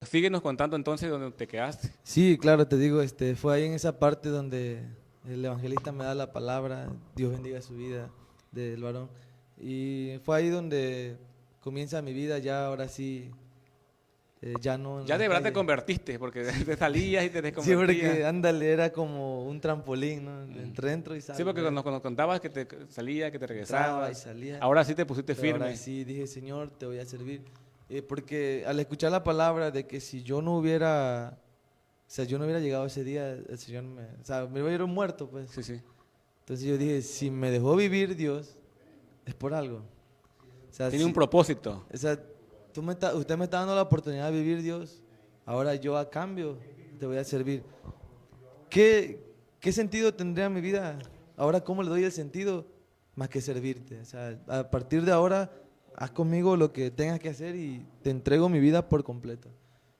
Síguenos contando entonces dónde te quedaste. Sí, claro, te digo, fue ahí en esa parte donde el evangelista me da la palabra, Dios bendiga su vida del varón. Y fue ahí donde comienza mi vida, ya ahora sí, ya no en Ya las de verdad te calles. convertiste, porque Sí, te salías y te sí, porque desconvertías. ándale, era como un trampolín, ¿no? Mm. Entre entro y Sí, salgo, porque cuando contabas que te salía, que te entraba y regresabas, salía. ahora sí te pusiste Pero ahora firme. sí dije, Señor, te voy a servir. Porque al escuchar la palabra de que si yo no hubiera, o sea, yo no hubiera llegado ese día, el Señor me, o sea, me hubiera muerto, pues. Sí, sí. Entonces yo dije, si me dejó vivir Dios, es por algo. O sea, Tiene un propósito. o sea, usted me está dando la oportunidad de vivir Dios, ahora yo a cambio te voy a servir. ¿Qué, qué sentido tendría mi vida? Ahora, ¿cómo le doy el sentido? Más que servirte. O sea, a partir de ahora, haz conmigo lo que tengas que hacer y te entrego mi vida por completo.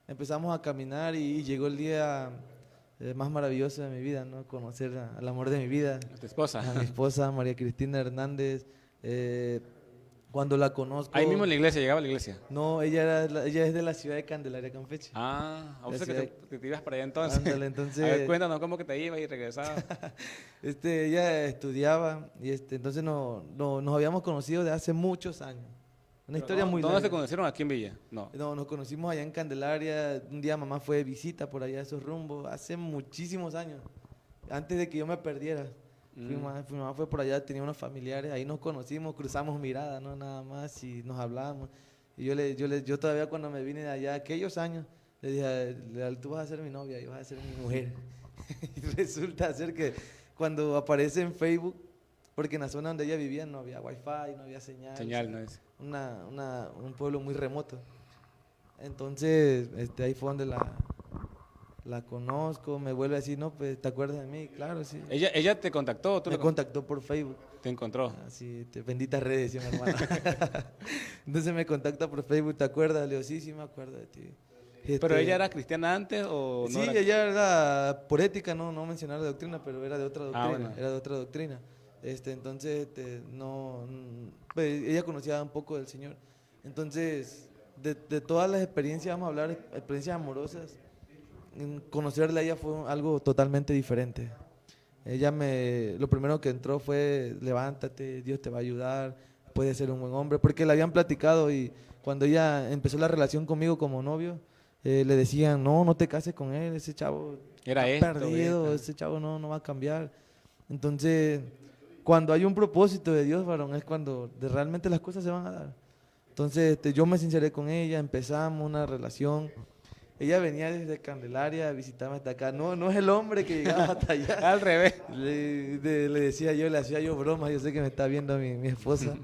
Empezamos a caminar y llegó el día más maravilloso de mi vida, ¿no? Conocer al amor de mi vida, Tu esposa. a mi esposa María Cristina Hernández. eh, cuando la Ahí mismo conozco, en la iglesia, llegaba a la iglesia. no, ella es de la ciudad de Candelaria, Campeche. Ah, o La sea que ciudad te ibas para allá entonces. Ándale, A ver, entonces cuéntanos cómo que te ibas y regresabas. ella estudiaba y entonces nos habíamos conocido de hace muchos años. Una Pero historia muy ¿dónde se larga. conocieron? Aquí en Villa. No. No, nos conocimos allá en Candelaria. Un día mamá fue de visita por allá a esos rumbos, hace muchísimos años, antes de que yo me perdiera. Mm. Mamá fue por allá, tenía unos familiares, ahí nos conocimos, cruzamos miradas, no nada más, y nos hablamos. Y yo todavía cuando me vine de allá, aquellos años, le dije, tú vas a ser mi novia y vas a ser mi mujer. Y resulta ser que cuando aparece en Facebook, porque en la zona donde ella vivía no había wifi, no había señal, o Señal, sea, ¿no es? un pueblo muy remoto. Entonces, ahí fue donde la conozco, me vuelve a decir, no, pues, ¿te acuerdas de mí? Claro, sí. Ella te contactó, tú Me contactó por Facebook. te encontró. Así, benditas redes, decía mi hermano. Entonces me contacta por Facebook, ¿te acuerdas? Le digo, sí, sí me acuerdo de ti. ¿Pero ella Este, era cristiana antes o no sí, era? ella era por ética, no mencionar la doctrina, pero era de otra Ah, doctrina, bueno. era de otra doctrina. Entonces, pues, ella conocía un poco del Señor. Entonces, de todas las experiencias, vamos a hablar, experiencias amorosas, conocerla a ella fue algo totalmente diferente. Lo primero que entró fue, levántate, Dios te va a ayudar, puedes ser un buen hombre, porque le habían platicado y cuando ella empezó la relación conmigo como novio, le decían, no te cases con él, ese chavo Era está esto, perdido, esto. ese chavo no va a cambiar. Entonces, cuando hay un propósito de Dios, varón, es cuando realmente las cosas se van a dar. Entonces, yo me sinceré con ella, empezamos una relación. Ella venía desde Candelaria a visitarme hasta acá. No es el hombre que llegaba hasta allá. Al revés. Le decía yo, le hacía yo bromas, yo sé que me está viendo mi esposa.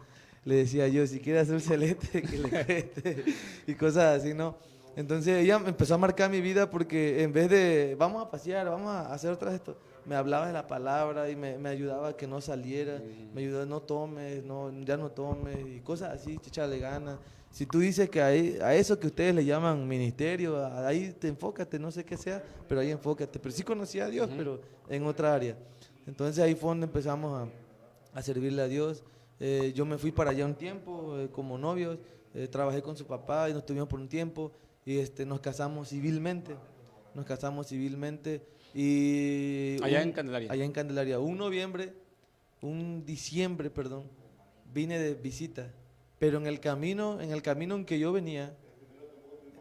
Le decía yo, si quiere hacer un celeste, que le cueste. Y cosas así, ¿no? Entonces ella me empezó a marcar mi vida porque en vez de, vamos a pasear, vamos a hacer otras esto, me hablaba de la palabra y me ayudaba a que no saliera, me ayudaba, no tomes, ya no tomes, y cosas así, échale ganas. Si tú dices que a eso que ustedes le llaman ministerio, ahí te enfócate, no sé qué sea, pero ahí enfócate. Pero sí conocía a Dios, pero en otra área. Entonces ahí fue donde empezamos a servirle a Dios. Yo me fui para allá un tiempo como novios, trabajé con su papá y nos tuvimos por un tiempo y nos casamos civilmente. Nos casamos civilmente y Allá en Candelaria. allá en Candelaria, un diciembre, perdón, vine de visita, pero en el camino en que yo venía,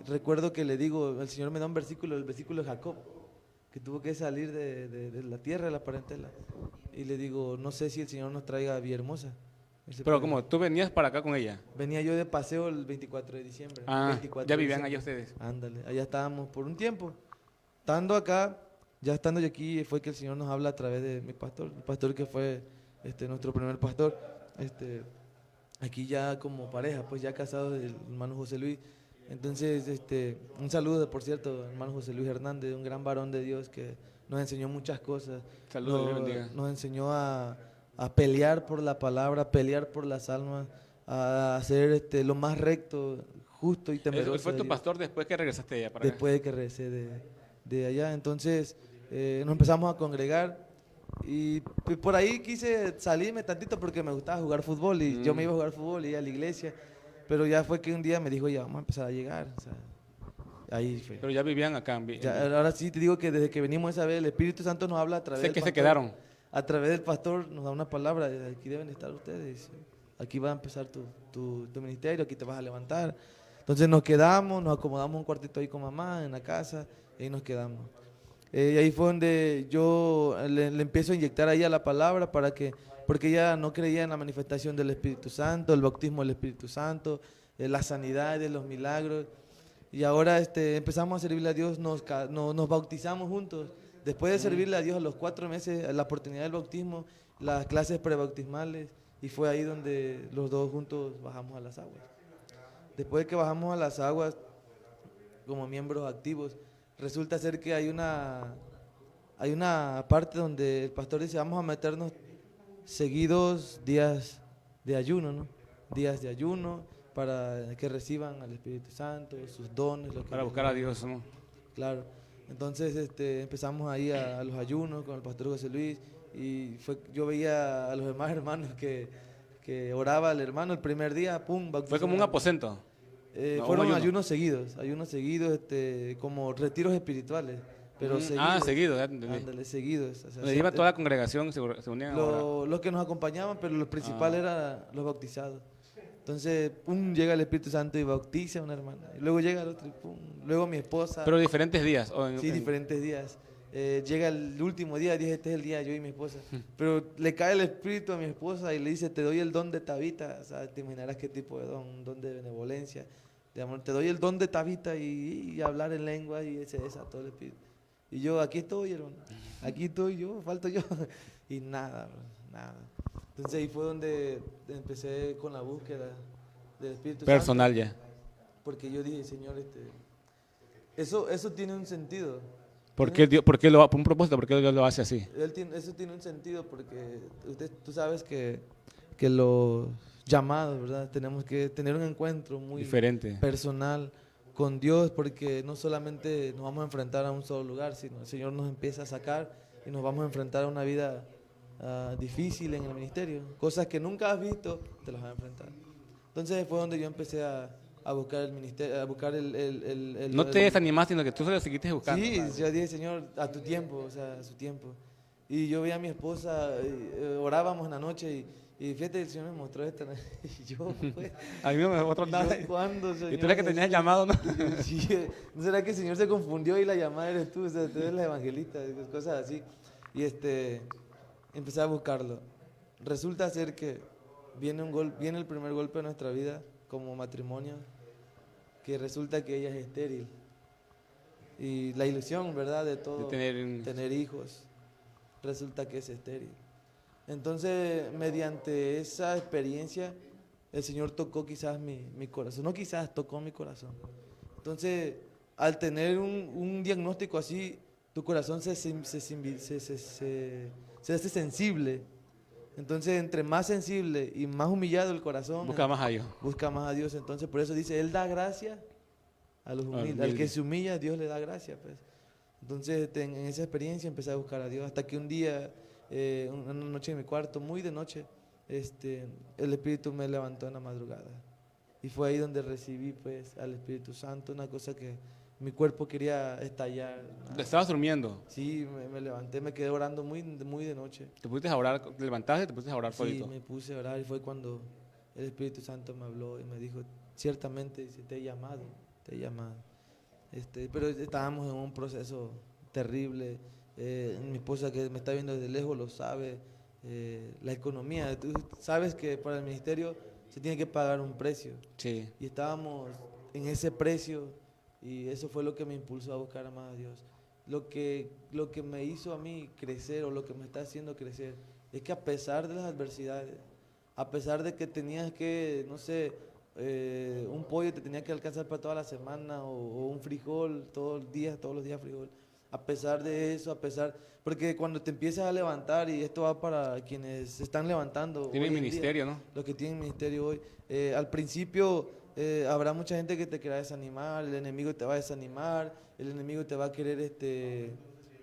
recuerdo que le digo, el Señor me da un versículo, el versículo de Jacob, que tuvo que salir de la tierra, de la parentela, y le digo, no sé si el Señor nos traiga a Villahermosa. Pero como tú venías para acá con ella. Venía yo de paseo el 24 de diciembre. Ah, 24 ya de vivían diciembre. allá ustedes. Ándale, allá estábamos por un tiempo. Estando acá, ya estando yo aquí, fue que el Señor nos habla a través de mi pastor que fue nuestro primer pastor. Aquí ya como pareja, pues ya casados, el hermano José Luis. Entonces, un saludo, por cierto, hermano José Luis Hernández, un gran varón de Dios que nos enseñó muchas cosas. Saludos, Dios bendiga. Nos enseñó a pelear por la palabra, a pelear por las almas, a hacer lo más recto, justo y temeroso Él fue de tu Dios, pastor después que regresaste allá para acá. después de que regresé de allá. Entonces nos empezamos a congregar y por ahí quise salirme tantito porque me gustaba jugar fútbol y yo me iba a jugar fútbol y ir a la iglesia, pero ya fue que un día me dijo, ya vamos a empezar a llegar. O sea, Ahí fue. Pero ya vivían acá. Ahora sí te digo que desde que venimos esa vez, el Espíritu Santo nos habla a través Sé del que se pastor. quedaron. A través del pastor nos da una palabra, aquí deben estar ustedes, aquí va a empezar tu ministerio, aquí te vas a levantar. Entonces nos quedamos, nos acomodamos un cuartito ahí con mamá en la casa, y ahí nos quedamos. Y ahí fue donde yo le empiezo a inyectar a ella la palabra porque ella no creía en la manifestación del Espíritu Santo, el bautismo del Espíritu Santo, la sanidad de los milagros. Y ahora empezamos a servirle a Dios, nos bautizamos juntos. Después de servirle a Dios a los 4 meses, la oportunidad del bautismo, las clases prebautismales, y fue ahí donde los dos juntos bajamos a las aguas. Después de que bajamos a las aguas como miembros activos, resulta ser que hay una parte donde el pastor dice, vamos a meternos seguidos días de ayuno, ¿no? Días de ayuno para que reciban al Espíritu Santo, sus dones. Para buscar a Dios, ¿no? Claro. Entonces empezamos ahí a los ayunos con el pastor José Luis, y yo veía a los demás hermanos que oraba el hermano el primer día, pum, Fue como un aposento. Fueron ayunos seguidos, como retiros espirituales, pero seguidos. Seguidos, ya entendí. Ándale, seguidos. O sea, Donde iba toda la congregación, se unían a orar. los que nos acompañaban, pero los principales eran los bautizados. Entonces, pum, llega el Espíritu Santo y bautiza a una hermana. Y luego llega el otro y pum, luego mi esposa. Pero diferentes días. Sí, diferentes días. Llega el último día, dije, este es el día, yo y mi esposa. Pero le cae el Espíritu a mi esposa y le dice, te doy el don de Tabita. O sea, te imaginarás qué tipo de don, un don de benevolencia, de amor. Te doy el don de Tabita y hablar en lengua, y ese todo el Espíritu. Y yo, aquí estoy, hermano. Aquí estoy yo, falto yo. Y nada, nada. Entonces ahí fue donde empecé con la búsqueda del Espíritu personal Santo. Ya. Porque yo dije, Señor, eso tiene un sentido. ¿Por qué lo por un propósito? ¿Por qué Dios lo hace así? Eso tiene un sentido porque tú sabes que los llamados, ¿verdad? Tenemos que tener un encuentro muy diferente, personal con Dios, porque no solamente nos vamos a enfrentar a un solo lugar, sino el Señor nos empieza a sacar y nos vamos a enfrentar a una vida difícil en el ministerio. Cosas que nunca has visto, te las vas a enfrentar. Entonces fue donde yo empecé a buscar el ministerio, a buscar el no te desanimaste, sino que tú solo seguiste buscando. Sí, yo dije, Señor, a tu tiempo, o sea, a su tiempo. Y yo veía a mi esposa, orábamos en la noche y fíjate, el Señor me mostró esto. Y yo, pues, a mí no me mostró nada. ¿Cuándo, Señor? Y tú eres que tenías el llamado, ¿no? Sí, ¿no será que el Señor se confundió y la llamada eres tú? O sea, tú eres la evangelista, cosas así. Y empecé a buscarlo. Resulta ser que viene el primer golpe de nuestra vida como matrimonio, que resulta que ella es estéril. Y la ilusión, ¿verdad?, de todo, de tener hijos, resulta que es estéril. Entonces, mediante esa experiencia, el Señor tocó quizás mi corazón. No quizás, tocó mi corazón. Entonces, al tener un diagnóstico así, tu corazón se hace sensible. Entonces, entre más sensible y más humillado el corazón, busca más a Dios. Busca más a Dios. Entonces, por eso dice, Él da gracia a los humildes. Al que se humilla, Dios le da gracia, pues. Entonces, en esa experiencia empecé a buscar a Dios, hasta que un día, una noche en mi cuarto, muy de noche, el Espíritu me levantó en la madrugada. Y fue ahí donde recibí, pues, al Espíritu Santo, una cosa que mi cuerpo quería estallar. ¿Estabas durmiendo? Sí, me levanté, me quedé orando muy de noche. ¿Te pusiste a orar, te levantaste y te pusiste a orar solito? Sí, me puse a orar y fue cuando el Espíritu Santo me habló y me dijo, ciertamente, dice, te he llamado. Pero estábamos en un proceso terrible. Mi esposa, que me está viendo desde lejos, lo sabe. La economía, tú sabes que para el ministerio se tiene que pagar un precio. Sí. Y estábamos en ese precio, y eso fue lo que me impulsó a buscar más a Dios. Lo que me hizo a mí crecer, o lo que me está haciendo crecer, es que a pesar de las adversidades, a pesar de que tenías que, no sé, un pollo te tenía que alcanzar para toda la semana, o un frijol todos los días frijol, a pesar de eso, porque cuando te empiezas a levantar, y esto va para quienes se están levantando, tienen ministerio, ¿no? Los que tienen ministerio hoy, al principio habrá mucha gente que te quiera desanimar, el enemigo te va a desanimar, el enemigo te va a querer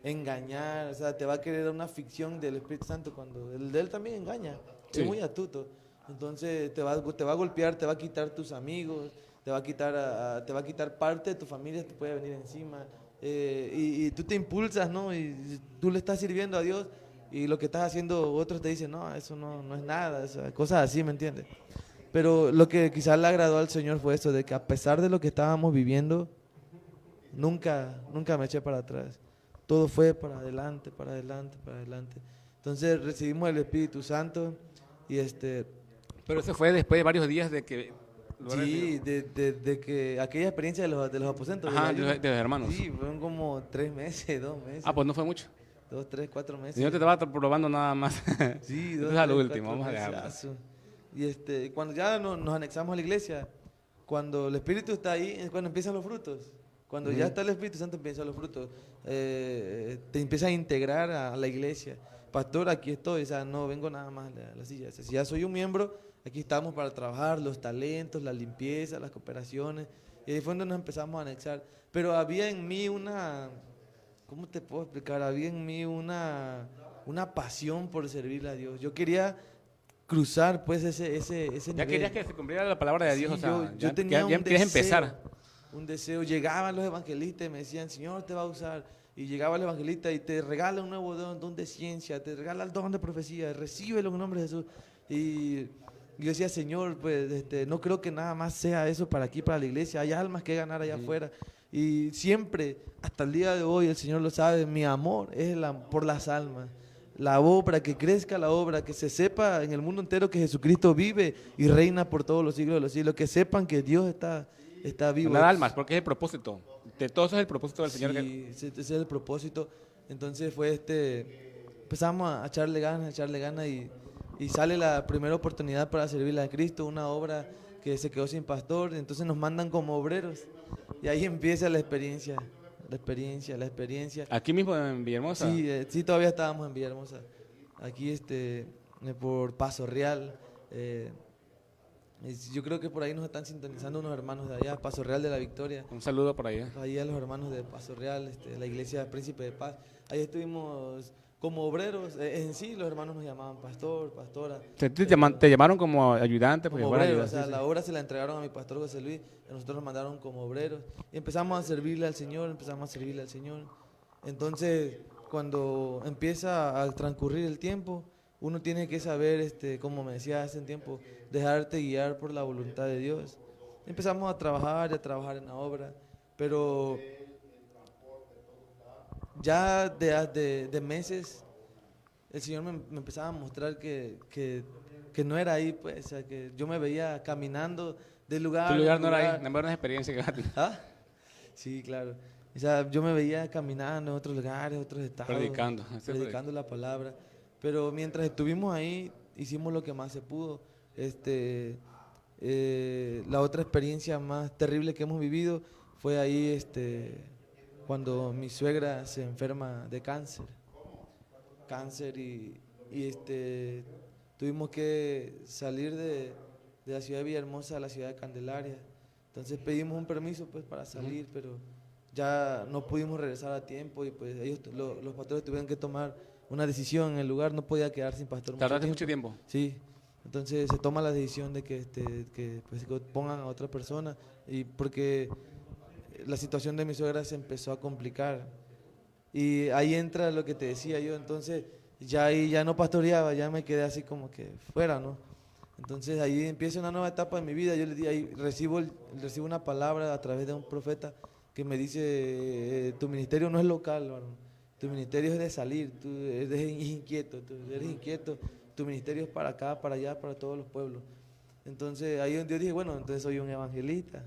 engañar, o sea, te va a querer dar una ficción del Espíritu Santo, cuando el de él también engaña, sí. Es muy astuto. Entonces te va a golpear, te va a quitar tus amigos, te va a quitar, te va a quitar parte de tu familia, te puede venir encima. Y tú te impulsas, ¿no? Y tú le estás sirviendo a Dios y lo que estás haciendo otros te dicen, no, eso no es nada, cosas así, ¿me entiendes? Pero lo que quizás le agradó al Señor fue eso, de que a pesar de lo que estábamos viviendo, nunca me eché para atrás. Todo fue para adelante, para adelante, para adelante. Entonces recibimos el Espíritu Santo y Pero eso fue después de varios días de que... sí, de que aquella experiencia de los aposentos. Ajá, del ayuno, de los hermanos. sí, fueron como 3 meses, 2 meses. Ah, pues no fue mucho. 2, 3, 4 meses. Si no te estaba probando nada más. Sí, Esto 2, es al 3, último, 4 vamos a dejarlo. mesazos. Y cuando ya nos anexamos a la iglesia, cuando el Espíritu está ahí, es cuando empiezan los frutos. Cuando ya está el Espíritu Santo, empiezan los frutos. Te empieza a integrar a la iglesia. Pastor, aquí estoy, o sea, no vengo nada más a la silla. O sea, si ya soy un miembro, aquí estamos para trabajar los talentos, la limpieza, las cooperaciones. Y ahí fue donde nos empezamos a anexar. Pero había en mí ¿cómo te puedo explicar? Había en mí una pasión por servirle a Dios. Yo quería cruzar pues ese Ya nivel. querías que se cumpliera la palabra de Dios, Sí, o sea, yo tenía ya un querías deseo, empezar. un deseo. Llegaban los evangelistas y me decían, Señor te va a usar. Y llegaba el evangelista y te regala un nuevo don de ciencia, te regala el don de profecía, recíbelo en el nombre de Jesús. Y yo decía, Señor, pues no creo que nada más sea eso para aquí, para la iglesia. Hay almas que ganar allá afuera. Y siempre, hasta el día de hoy, el Señor lo sabe, mi amor es por las almas. La obra, que crezca la obra, que se sepa en el mundo entero que Jesucristo vive y reina por todos los siglos de los siglos, que sepan que Dios está vivo. Ganar almas, porque es el propósito. De todo eso es el propósito del Señor. Sí, ese es el propósito. Entonces fue empezamos a echarle ganas y sale la primera oportunidad para servirle a Cristo, una obra que se quedó sin pastor, entonces nos mandan como obreros y ahí empieza la experiencia. Aquí mismo en Villahermosa. Sí, sí, todavía estábamos en Villahermosa. Aquí, por Paso Real. Yo creo que por ahí nos están sintonizando unos hermanos de allá, Paso Real de la Victoria. Un saludo por allá. Ahí a los hermanos de Paso Real, la iglesia Príncipe de Paz. Ahí estuvimos como obreros. En sí, los hermanos nos llamaban pastor, pastora. Te llamaron como ayudante, como obreros, o sea, la obra se la entregaron a mi pastor José Luis, a nosotros nos mandaron como obreros. Y empezamos a servirle al Señor. Entonces, cuando empieza a transcurrir el tiempo, uno tiene que saber, como me decía hace un tiempo, dejarte guiar por la voluntad de Dios. Empezamos a trabajar en la obra, pero ya de meses el Señor me empezaba a mostrar que no era ahí, pues, o sea, que yo me veía caminando de lugar Tu lugar en no era lugar. ahí, no era una experiencia que ¿Ah? Sí, claro. O sea, yo me veía caminando en otros lugares, otros estados, predicando la palabra. Pero mientras estuvimos ahí, hicimos lo que más se pudo. La otra experiencia más terrible que hemos vivido fue ahí, cuando mi suegra se enferma de cáncer y tuvimos que salir de la ciudad de Villahermosa a la ciudad de Candelaria. Entonces pedimos un permiso pues para salir, pero ya no pudimos regresar a tiempo y pues los pastores tuvieron que tomar una decisión en el lugar, no podía quedar sin pastor. ¿Tardaste mucho tiempo? Sí, entonces se toma la decisión de que pues, que pongan a otra persona y porque la situación de mi suegra se empezó a complicar. Y ahí entra lo que te decía yo, entonces ahí ya no pastoreaba, ya me quedé así como que fuera, ¿no? Entonces ahí empieza una nueva etapa en mi vida. Yo le di, ahí recibo una palabra a través de un profeta que me dice, tu ministerio no es local, varón. Tu ministerio es de salir, tú eres inquieto, tu ministerio es para acá, para allá, para todos los pueblos. Entonces ahí yo dije, bueno, entonces soy un evangelista.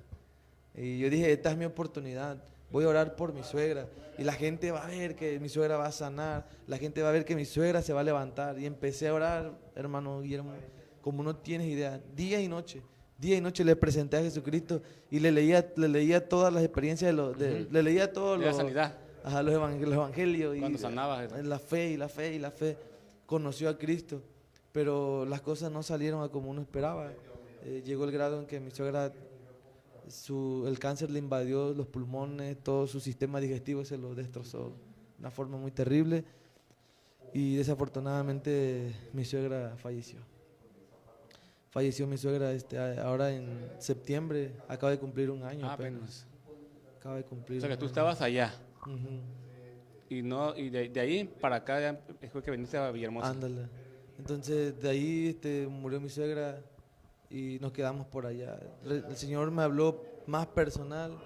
Y yo dije, esta es mi oportunidad. Voy a orar por mi suegra y la gente va a ver que mi suegra va a sanar, la gente va a ver que mi suegra se va a levantar. Y empecé a orar, hermano Guillermo, como no tienes idea, día y noche le presenté a Jesucristo y le leía todas las experiencias, le leía todos la sanidad. Los evangelios. Cuando y sanabas. la fe, conoció a Cristo, pero las cosas no salieron a como uno esperaba. Llegó el grado en que mi suegra, el cáncer le invadió los pulmones, todo su sistema digestivo se lo destrozó de una forma muy terrible y desafortunadamente mi suegra falleció. falleció mi suegra ahora en septiembre, acaba de cumplir un año apenas. Acaba de cumplir O sea, que un tú año. estabas allá. Ujú. Y no y de ahí para acá ya fue que viniste a Villahermosa. Ándale. Entonces de ahí murió mi suegra y nos quedamos por allá. El Señor me habló más personal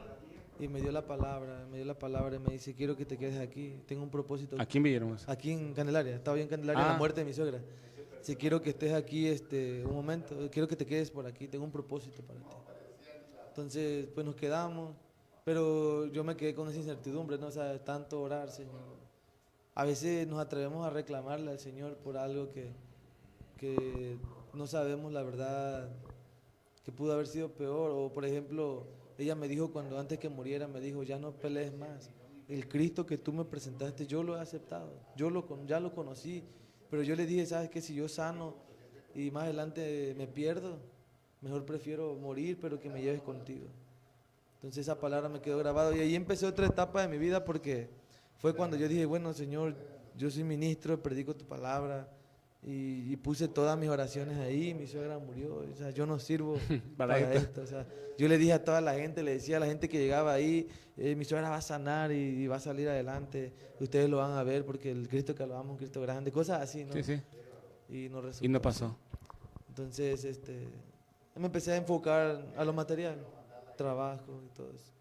y me dio la palabra, y me dice, quiero que te quedes aquí, tengo un propósito. Aquí en Villahermosa. Aquí en Candelaria, estaba yo en Candelaria en la Ah. muerte de mi suegra. Si quiero que estés aquí un momento, quiero que te quedes por aquí, tengo un propósito para ti. Entonces, pues nos quedamos, pero yo me quedé con esa incertidumbre, ¿no? O sea, tanto orar, Señor. A veces nos atrevemos a reclamarle al Señor por algo que no sabemos la verdad, que pudo haber sido peor. O por ejemplo, ella me dijo cuando antes que muriera, me dijo, ya no pelees más. El Cristo que tú me presentaste, yo lo he aceptado, ya lo conocí, pero yo le dije, ¿sabes qué? Si yo sano y más adelante me pierdo, mejor prefiero morir, pero que me lleves contigo. Entonces esa palabra me quedó grabada y ahí empecé otra etapa de mi vida porque fue cuando yo dije, bueno, Señor, yo soy ministro, predico tu palabra y puse todas mis oraciones ahí, mi suegra murió, o sea, yo no sirvo para esto. O sea, yo le dije a toda la gente, le decía a la gente que llegaba ahí, mi suegra va a sanar y va a salir adelante, ustedes lo van a ver porque el Cristo que alabamos es un Cristo grande, cosas así, ¿no? Sí, sí. Y no resultó. Y no pasó. Entonces, me empecé a enfocar a lo material, trabajo y todo eso.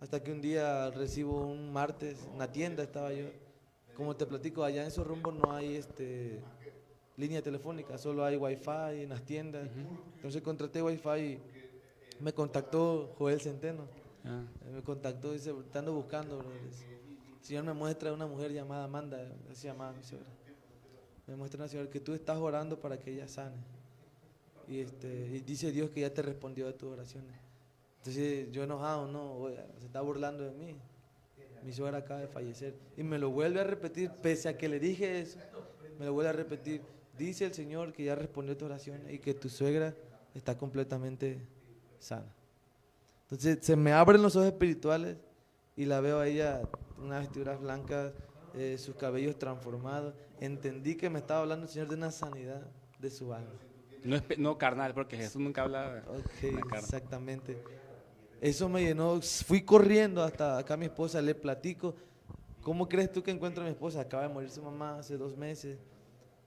Hasta que un día recibo un martes, en la tienda estaba yo, como te platico, allá en esos rumbos no hay línea telefónica, solo hay wifi en las tiendas. Entonces contraté wifi y me contactó Joel Centeno. Ah. Me contactó, dice, te ando buscando, bro. Dice, el Señor me muestra una mujer llamada Amanda, así se llamaba mi suegra. Me muestra una señora que tú estás orando para que ella sane. Y dice Dios que ya te respondió a tus oraciones. Entonces yo enojado, no, oiga, se está burlando de mí. Mi suegra acaba de fallecer. Y me lo vuelve a repetir, pese a que le dije eso, me lo vuelve a repetir. Dice el Señor que ya respondió tu oración y que tu suegra está completamente sana. Entonces se me abren los ojos espirituales y la veo a ella, unas vestiduras blancas, sus cabellos transformados. Entendí que me estaba hablando el Señor de una sanidad de su alma. No carnal, porque Jesús nunca habla Ok, de la carne. exactamente. Eso me llenó, fui corriendo hasta acá a mi esposa, le platico, ¿cómo crees tú que encuentro a mi esposa? Acaba de morir su mamá hace 2 meses.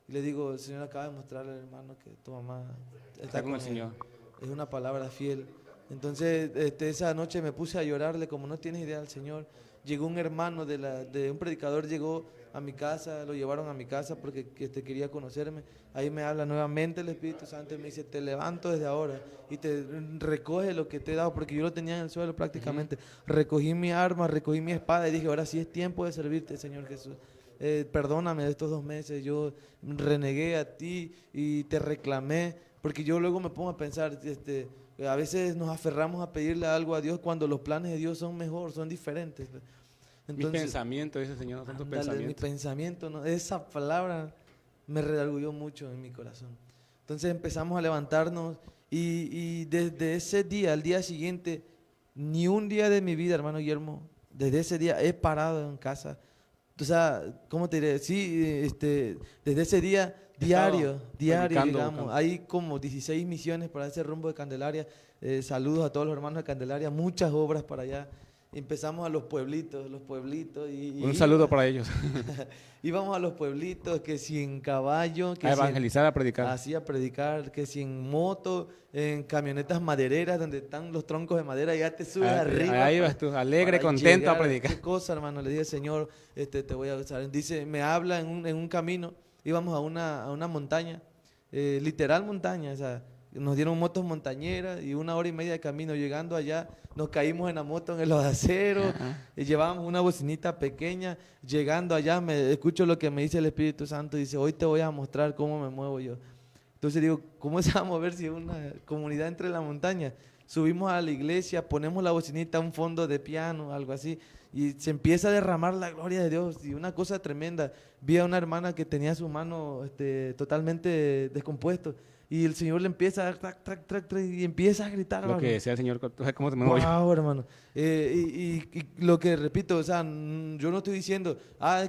Y le digo, el Señor acaba de mostrarle al hermano que tu mamá Está con el Señor. Es una palabra fiel. Entonces, esa noche me puse a llorarle como no tienes idea al Señor. Llegó un hermano de un predicador, llegó a mi casa, lo llevaron a mi casa porque quería conocerme. Ahí me habla nuevamente el Espíritu Santo y me dice, te levanto desde ahora y te recoge lo que te he dado, porque yo lo tenía en el suelo prácticamente. Recogí mi arma, recogí mi espada y dije, ahora sí es tiempo de servirte, Señor Jesús. Perdóname de estos 2 meses, yo renegué a ti y te reclamé, porque yo luego me pongo a pensar, a veces nos aferramos a pedirle algo a Dios cuando los planes de Dios son mejor, son diferentes. Mi pensamiento, dice el Señor, no son tus ándale, mi pensamientos. pensamiento, ¿no? Esa palabra me redarguyó mucho en mi corazón. Entonces empezamos a levantarnos y desde ese día, al día siguiente, ni un día de mi vida, hermano Guillermo, desde ese día he parado en casa. O sea, ¿cómo te diré? Sí, desde ese día, diario llegamos. Hay como 16 misiones para ese rumbo de Candelaria. Saludos a todos los hermanos de Candelaria, muchas obras para allá. Empezamos a los pueblitos Un saludo para ellos. íbamos a los pueblitos, que si en caballo, que A si evangelizar, a predicar. así a predicar, que si en moto, en camionetas madereras donde están los troncos de madera, ya te subes arriba. Ahí vas tú, alegre, para contento a llegar. predicar. Qué cosa, hermano, le dije, Señor, te voy a usar. Dice, me habla en un camino, íbamos a una montaña, literal montaña, o sea, nos dieron motos montañeras y 1 hora y media de camino. Llegando allá, nos caímos en la moto en el lodacero, y llevábamos una bocinita pequeña. Llegando allá, escucho lo que me dice el Espíritu Santo, dice, hoy te voy a mostrar cómo me muevo yo. Entonces digo, ¿cómo se va a mover si es una comunidad entre la montaña? Subimos a la iglesia, ponemos la bocinita, un fondo de piano, algo así, y se empieza a derramar la gloria de Dios, y una cosa tremenda. Vi a una hermana que tenía su mano totalmente descompuesto, Y el Señor le empieza a dar trac, trac, trac, trac, y empieza a gritar. Lo que hermano. decía el Señor, ¿tú sabes cómo te muevo yo? Wow, hermano. Y lo que repito, o sea, yo no estoy diciendo,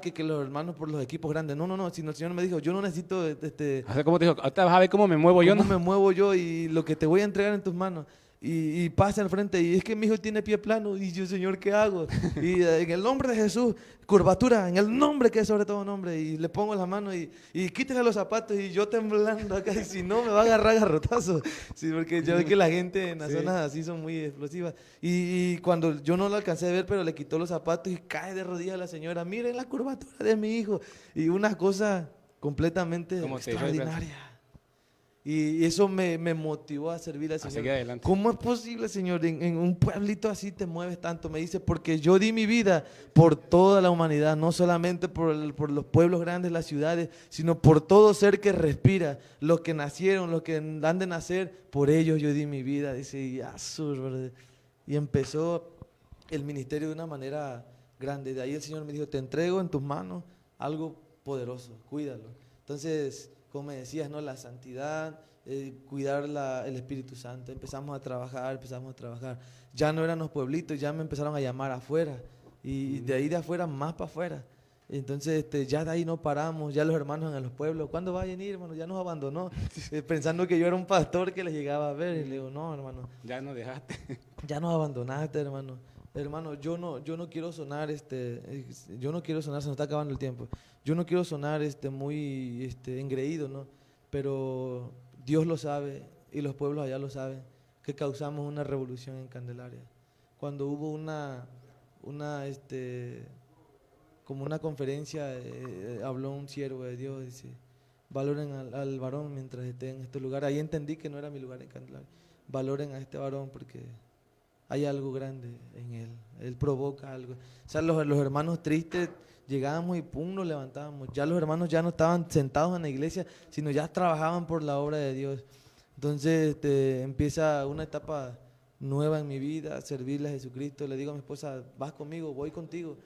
que los hermanos por los equipos grandes. No, no, no. Sino el Señor me dijo, yo no necesito, O sea, ¿cómo te dijo? Ahorita vas a ver cómo me muevo yo, cómo ¿no? me muevo yo y lo que te voy a entregar en tus manos. Y pasa al frente y es que mi hijo tiene pie plano y yo, Señor, ¿qué hago? Y en el nombre de Jesús, curvatura, en el nombre que es sobre todo nombre, y le pongo la mano y quítale los zapatos y yo temblando acá, y si no me va a agarrar garrotazo. Sí, porque yo veo que la gente en las Sí. zonas así son muy explosivas. Y cuando yo no lo alcancé a ver, pero le quitó los zapatos y cae de rodillas la señora, miren la curvatura de mi hijo. Y una cosa completamente Como te dijo el extraordinaria. Y eso me motivó a servir al A Señor. seguir adelante. ¿Cómo es posible, Señor? En un pueblito así te mueves tanto. Me dice, porque yo di mi vida por toda la humanidad, no solamente por los pueblos grandes, las ciudades, sino por todo ser que respira, los que nacieron, los que han de nacer, por ellos yo di mi vida. Dice, y empezó el ministerio de una manera grande. De ahí el Señor me dijo, te entrego en tus manos algo poderoso, cuídalo. Entonces, como me decías, ¿no? La santidad, cuidar el Espíritu Santo. Empezamos a trabajar. Ya no eran los pueblitos, ya me empezaron a llamar afuera. Y de ahí de afuera, más para afuera. Entonces, ya de ahí no paramos. Ya los hermanos en los pueblos, ¿cuándo va a venir, hermano? Ya nos abandonó. Pensando que yo era un pastor que les llegaba a ver. Y le digo, no, hermano. Ya nos dejaste. Ya nos abandonaste, hermano. Hermano, yo no quiero sonar, yo no quiero sonar, se nos está acabando el tiempo. Yo no quiero sonar, muy, engreído, ¿no? Pero Dios lo sabe y los pueblos allá lo saben, que causamos una revolución en Candelaria. Cuando hubo como una conferencia, habló un siervo de Dios, dice, valoren al varón mientras esté en este lugar. Ahí entendí que no era mi lugar en Candelaria. Valoren a este varón porque hay algo grande en él provoca algo. O sea, los hermanos tristes llegábamos y pum, nos levantábamos. Ya los hermanos ya no estaban sentados en la iglesia, sino ya trabajaban por la obra de Dios. Entonces empieza una etapa nueva en mi vida, servirle a Jesucristo. Le digo a mi esposa, vas conmigo, voy contigo.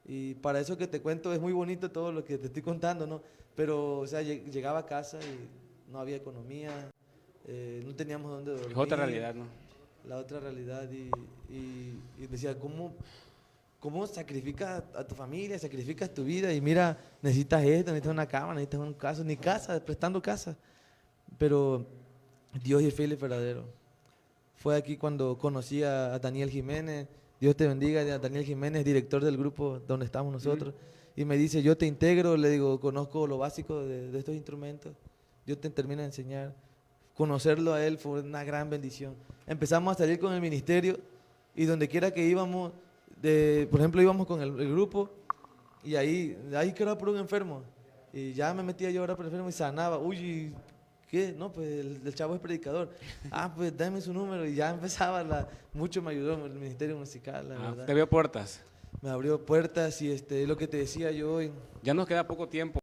Y para eso que te cuento es muy bonito todo lo que te estoy contando, ¿no? Pero, o sea, llegaba a casa y no había economía, no teníamos dónde dormir. Es otra realidad, ¿no? La otra realidad y decía, ¿cómo sacrificas a tu familia, sacrificas tu vida? Y mira, necesitas esto, necesitas una cama, necesitas un caso, ni casa, prestando casa. Pero Dios es fiel y verdadero. Fue aquí cuando conocí a Daniel Jiménez, Dios te bendiga, a Daniel Jiménez, director del grupo donde estamos nosotros. Y me dice, yo te integro, le digo, conozco lo básico de estos instrumentos, Dios te termina de enseñar. Conocerlo a él fue una gran bendición. Empezamos a salir con el ministerio y donde quiera que íbamos, por ejemplo, íbamos con el grupo y ahí quiero orar por un enfermo. Y ya me metía yo a orar por el enfermo y sanaba. Uy, ¿qué? No, pues el chavo es predicador. Pues dame su número y ya empezaba, mucho me ayudó el ministerio musical, la verdad. Te veo puertas. Me abrió puertas y lo que te decía yo hoy. Ya nos queda poco tiempo.